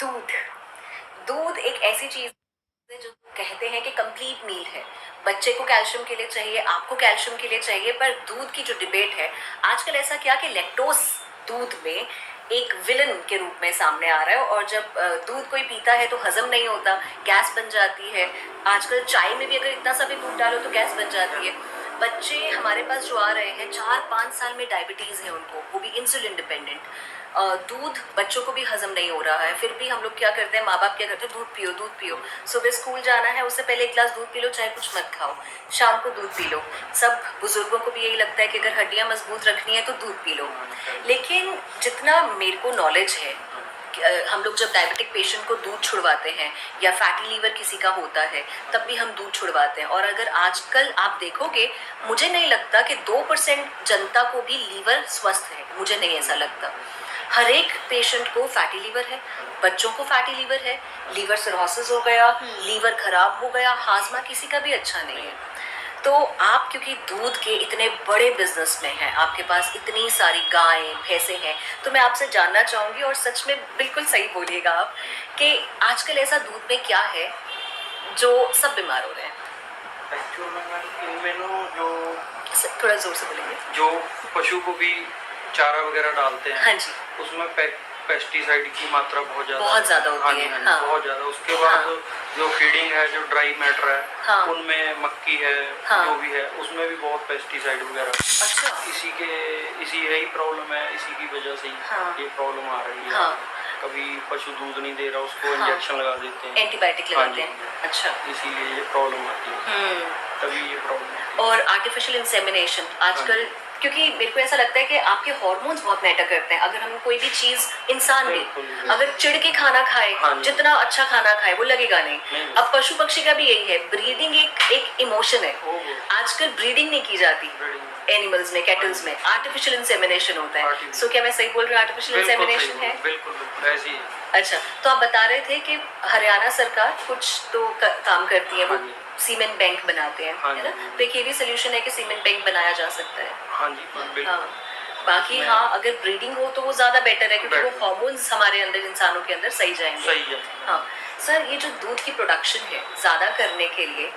दूध दूध एक ऐसी चीज है जो कहते हैं कि कंप्लीट मील है। बच्चे को कैल्शियम के लिए चाहिए, आपको कैल्शियम के लिए चाहिए, पर दूध की जो डिबेट है आजकल ऐसा क्या कि लैक्टोज दूध में एक विलन के रूप में सामने आ रहा है। और जब दूध कोई पीता है तो हजम नहीं होता, गैस बन जाती है। आजकल चाय में भी अगर इतना सा भी दूध डालो तो गैस बन जाती है। बच्चे हमारे पास जो आ रहे हैं 4-5 साल में डायबिटीज़ है उनको, वो भी इंसुलिन डिपेंडेंट। दूध बच्चों को भी हजम नहीं हो रहा है, फिर भी हम लोग क्या करते हैं, माँ बाप क्या करते हैं, दूध पियो दूध पियो। सुबह स्कूल जाना है उससे पहले एक गिलास दूध पी लो, चाहे कुछ मत खाओ, शाम को दूध पी लो। सब बुजुर्गों को भी यही लगता है कि अगर हड्डियाँ मजबूत रखनी है तो दूध पी लो। लेकिन जितना मेरे को नॉलेज है, हम लोग जब डायबिटिक पेशेंट को दूध छुड़वाते हैं या फैटी लीवर किसी का होता है तब भी हम दूध छुड़वाते हैं। और अगर आजकल आप देखोगे, मुझे नहीं लगता कि 2% जनता को भी लीवर स्वस्थ है, मुझे नहीं ऐसा लगता। हर एक पेशेंट को फैटी लीवर है, बच्चों को फैटी लीवर है, लीवर सिरोसिस हो गया, लीवर खराब हो गया, हाजमा किसी का भी अच्छा नहीं है। तो आप क्योंकि दूध के इतने बड़े बिजनेस में हैं, आपके पास इतनी सारी गायें भैंसें हैं, तो मैं आपसे जानना चाहूँगी, और सच में बिल्कुल सही बोलिएगा आप, कि आजकल ऐसा दूध में क्या है जो सब बीमार हो रहे हैं? एक्चुअल में इनमें ना जो थोड़ा जोर से बोलेंगे। जो पशु को भी चारा वगैरह डालते हैं, हाँ जी, उसमें पेस्टिसाइड की मात्रा बहुत ज़्यादा होती है। हाँ। बहुत ज़्यादा। उसके बाद हाँ। जो फीडिंग है, जो ड्राई मैटर है, हाँ। उनमें मक्की है, हाँ। जो भी है उसमें भी बहुत पेस्टिसाइड वगैरह। अच्छा। इसी यही प्रॉब्लम है, इसी की वजह से हाँ। ये प्रॉब्लम आ रही है। हाँ। कभी पशु दूध नहीं दे रहा, उसको हाँ। इंजेक्शन लगा देते हैं, एंटीबायोटिक लगाते हैं। अच्छा। इसीलिए ये प्रॉब्लम आती है, तभी ये प्रॉब्लम। और आर्टिफिशियल इंसेमिनेशन आजकल, क्योंकि मेरे को ऐसा लगता है कि आपके हार्मोन्स बहुत मैटर करते हैं। अगर हम कोई भी चीज, इंसान भी अगर चिढ़ के खाना खाए, जितना अच्छा खाना खाए वो लगेगा नहीं। अब पशु पक्षी का भी यही है, ब्रीडिंग एक इमोशन है। आजकल ब्रीडिंग नहीं की जाती एनिमल्स में, कैटल्स में आर्टिफिशियल इंसेमिनेशन होता है। सो क्या मैं सही बोल रही हूँ, आर्टिफिशियल इंसेमिनेशन है? बिल्कुल ऐसी है। अच्छा, तो आप बता रहे थे कि हरियाणा सरकार कुछ तो काम करती है, वो सीमेंट बैंक बनाते हैं, है ना? तो एक ये भी सोल्यूशन है कि सीमेंट बैंक बनाया जा सकता है। हाँ जी, बिल्कुल। हाँ। बाकी हाँ, अगर ब्रीडिंग हो तो वो ज़्यादा बेटर है, क्योंकि वो हार्मोन्स हमारे अंदर, इंसानों के अंदर सही जाएंगे। सही है। हाँ सर, ये जो दूध की प्रोडक्शन है ज़्यादा करने के लिए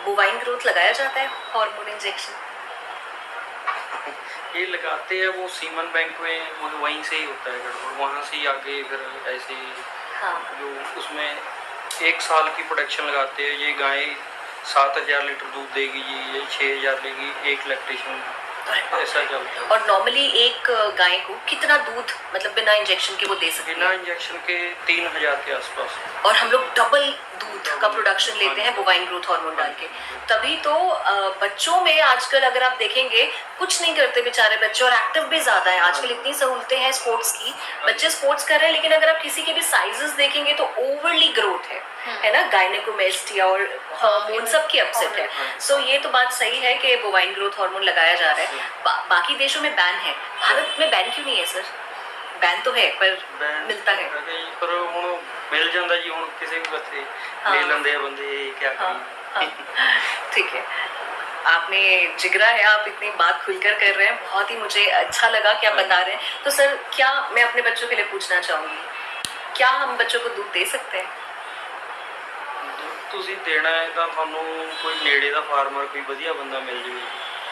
बोवाइन ग्रोथ लगाया जाता है, हार्मोन इंजेक्शन? ये लगाते हैं वो सीमन बैंक में, वहीं से ही होता है गड़बड़, वहाँ से ही आगे फिर ऐसे। हाँ। जो उसमें 1 साल की प्रोडक्शन लगाते हैं, ये गाय 7,000 लीटर दूध देगी, ये 6,000 देगी, एक लैक्टेशन, ऐसा चलता है। और नॉर्मली एक गाय को कितना दूध, मतलब बिना इंजेक्शन के वो दे सकती है? बिना इंजेक्शन के 3,000 के आसपास। और हम लोग डबल दूध का प्रोडक्शन लेते हैं बोवाइन ग्रोथ हार्मोन डाल के। तभी तो बच्चों में आजकल अगर आप देखेंगे, कुछ नहीं करते बेचारे बच्चे, और एक्टिव भी ज्यादा है। आजकल इतनी सहूलतें हैं स्पोर्ट्स की, बच्चे स्पोर्ट्स कर रहे हैं, लेकिन अगर आप किसी के भी साइजेस देखेंगे तो ओवरली ग्रोथ है ना, गायनेकोमेस्टिया और हार्मोन सबके अपसेट है। सो ये तो बात सही है कि बोवाइन ग्रोथ हार्मोन लगाया जा रहा है। बाकी देशों में बैन है, भारत में बैन क्यों नहीं है सर? बैन तो है पर मिलता है, पर ਹੁਣ ਮਿਲ ਜਾਂਦਾ ਜੀ, ਹੁਣ ਕਿਸੇ ਵੀ ਬੱਚੇ ਲੈ ਲੈਂਦੇ ਆ ਬੰਦੇ, क्या करें। ठीक है, आपने जिगरा है, आप इतनी बात खुलकर कर रहे हैं, बहुत ही मुझे अच्छा लगा कि आप बता रहे हैं। तो सर, क्या मैं अपने बच्चों के लिए पूछना चाहूँगी, क्या हम बच्चों को दूध दे सकते हैं? ਤੁਸੀਂ ਦੇਣਾ ਹੈ ਤਾਂ ਤੁਹਾਨੂੰ ਕੋਈ ਨੇੜੇ ਦਾ ਫਾਰਮਰ, ਕੋਈ ਵਧੀਆ ਬੰਦਾ ਮਿਲ ਜਾਵੇ।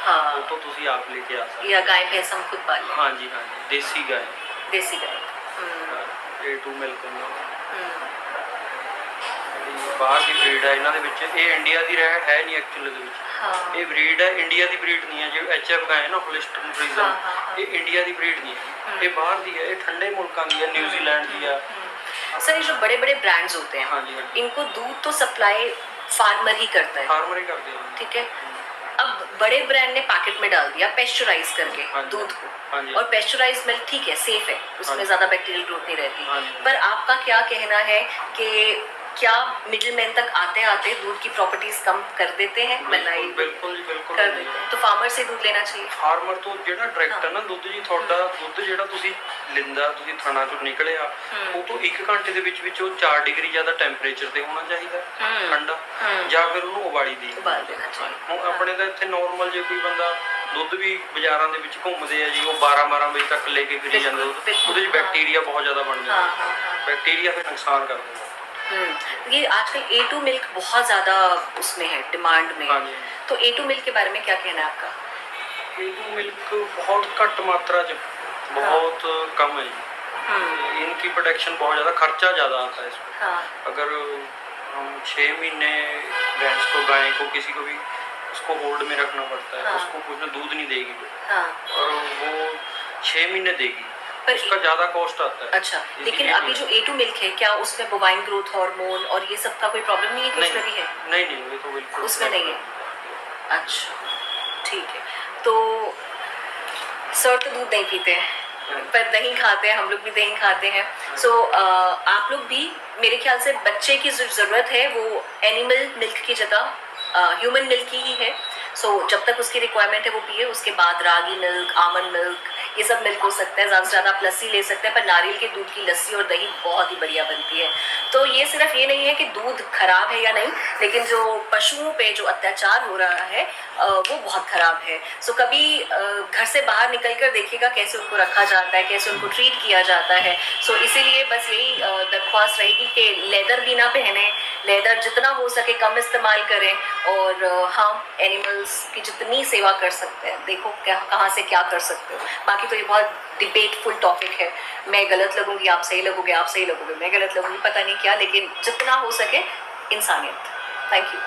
हाँ, वो तो तुसी आप लेके आ सकते। या गाय भैंस हम खुद पाल लें? हाँ जी, देसी गाय। देसी गाय। A2 ਮਿਲਕ ਬਾਹਰ ਦੀ ਬਰੀਡ ਹੈ ਇਹਨਾਂ ਦੇ ਵਿੱਚ, ਇਹ ਇੰਡੀਆ ਦੀ ਹੈ ਨਹੀਂ ਐਕਚੁਅਲੀ ਦੇ ਵਿੱਚ। हाँ। ਇਹ ਬਰੀਡ ਹੈ, ਇੰਡੀਆ ਦੀ ਬਰੀਡ ਨਹੀਂ ਹੈ। ਜੋ HF ਗਾय ਹੈ ਨਾ, ਹੋਲਿਸਟਨ ਫਰੀਜ਼ਨ, ਇਹ ਇੰਡੀਆ ਦੀ ਬਰੀਡ नहीं है, ये बाहर दी है, ये ठंडे मुल्कों की है, न्यूजीलैंड की है। सर, ये जो बड़े बड़े ब्रांड्स होते हैं, हाँ जी, इनको दूध तो सप्लाई फार्मर ही करता है, फार्मर ही करते हैं। ठीक है। अब बड़े ब्रांड ने पैकेट में डाल दिया पेस्चराइज करके दूध को, और पेस्चराइज मिल्क ठीक है, सेफ है, उसमें ज्यादा बैक्टीरियल ग्रोथ नहीं रहती। पर आपका क्या कहना है कि क्या मिडिल मैन तक आते आते दूध की प्रॉपर्टीज कम कर देते हैं? मलाई बिल्कुल जी, बिल्कुल कर देते हैं। तो फार्मर से दूध लेना चाहिए। फार्मर तो ਜਿਹੜਾ ਡਾਇਰੈਕਟ ਹੈ ਨਾ ਦੁੱਧ ਜੀ, ਤੁਹਾਡਾ ਦੁੱਧ ਜਿਹੜਾ ਤੁਸੀਂ ਲਿੰਦਾ, ਤੁਸੀਂ ਥਣਾ ਚੋਂ ਨਿਕਲਿਆ, ਉਹ ਤੋਂ 1 ਘੰਟੇ ਦੇ ਵਿੱਚ ਉਹ 4 ਡਿਗਰੀ ਜ਼ਿਆਦਾ ਟੈਂਪਰੇਚਰ ਤੇ ਹੋਣਾ ਚਾਹੀਦਾ, ਠੰਡਾ, ਜਾਂ ਫਿਰ ਉਹਨੂੰ ਉਬਾਲ ਦੇਣਾ ਚਾਹੀਦਾ। ਹੁਣ ਆਪਣੇ ਤਾਂ ਇੱਥੇ ਨਾਰਮਲ ਜੇ ਕੋਈ ਬੰਦਾ ਦੁੱਧ ਵੀ ਬਾਜ਼ਾਰਾਂ ਦੇ ਵਿੱਚ ਘੁੰਮਦੇ ਆ ਜੀ, ਉਹ 12-12 ਵਜੇ ਤੱਕ ਲੈ ਕੇ ਫਿਰੀ ਜਾਂਦੇ ਦੁੱਧ। ਉਹਦੇ ਵਿੱਚ ਬੈਕਟੀਰੀਆ ਬਹੁਤ ਜ਼ਿਆਦਾ ਬਣ हाँ ਜਾਂਦਾ, हाँ हाँ बैक्टीरिया फिर नुकसान कर देगा। ये आजकल A2 मिल्क बहुत ज़्यादा उसमें है, डिमांड में। हाँ जी। तो A2 मिल्क के बारे में क्या कहना है आपका? A2 मिल्क बहुत घट मात्रा च बहुत कम है जी। इनकी प्रोडक्शन बहुत ज़्यादा, खर्चा ज़्यादा आता है इसमें। हाँ अगर हम 6 महीने भैंस को, गाय को, किसी को भी उसको होल्ड में रखना पड़ता है, हाँ। उसको कुछ दूध नहीं देगी वो, हाँ और वो 6 महीने देगी, पर उसका ज़्यादा कॉस्ट आता है। अच्छा, लेकिन इसीलिए अभी जो A2 मिल्क है, क्या उसमें बोवाइन ग्रोथ हार्मोन और ये सब का कोई प्रॉब्लम नहीं है कि नहीं उसमें भी है? नहीं, ये तो बिल्कुल उसमें नहीं है। अच्छा, ठीक है। तो सर तो दूध नहीं पीते हैं, पर दही खाते हैं, हम लोग भी दही खाते हैं। सो आप लोग भी, मेरे ख्याल से बच्चे की जो ज़रूरत है वो एनिमल मिल्क की जगह ह्यूमन मिल्क की ही है। सो जब तक उसकी रिक्वायरमेंट है वो पिए, उसके बाद रागी मिल्क, आमंड मिल्क, ये सब मिल्क हो सकता है। ज़्यादा से ज़्यादा आप लस्सी ले सकते हैं, पर नारियल के दूध की लस्सी और दही बहुत ही बढ़िया बनती है। तो ये सिर्फ ये नहीं है कि दूध खराब है या नहीं, लेकिन जो पशुओं पे जो अत्याचार हो रहा है वो बहुत खराब है। सो कभी घर से बाहर निकल कर देखिएगा कैसे उनको रखा जाता है, कैसे उनको ट्रीट किया जाता है। सो इसीलिए बस यही दरख्वास्त रहेगी कि लेदर भी ना पहने, लेदर जितना हो सके कम इस्तेमाल करें, और हाँ, एनिमल्स की जितनी सेवा कर सकते हैं, देखो क्या कहाँ से क्या कर सकते हो। बाकी तो ये बहुत डिबेटफुल टॉपिक है, मैं गलत लगूंगी, आप सही लगोगे, आप सही लगोगे, मैं गलत लगूंगी, पता नहीं क्या, लेकिन जितना हो सके इंसानियत। Thank you.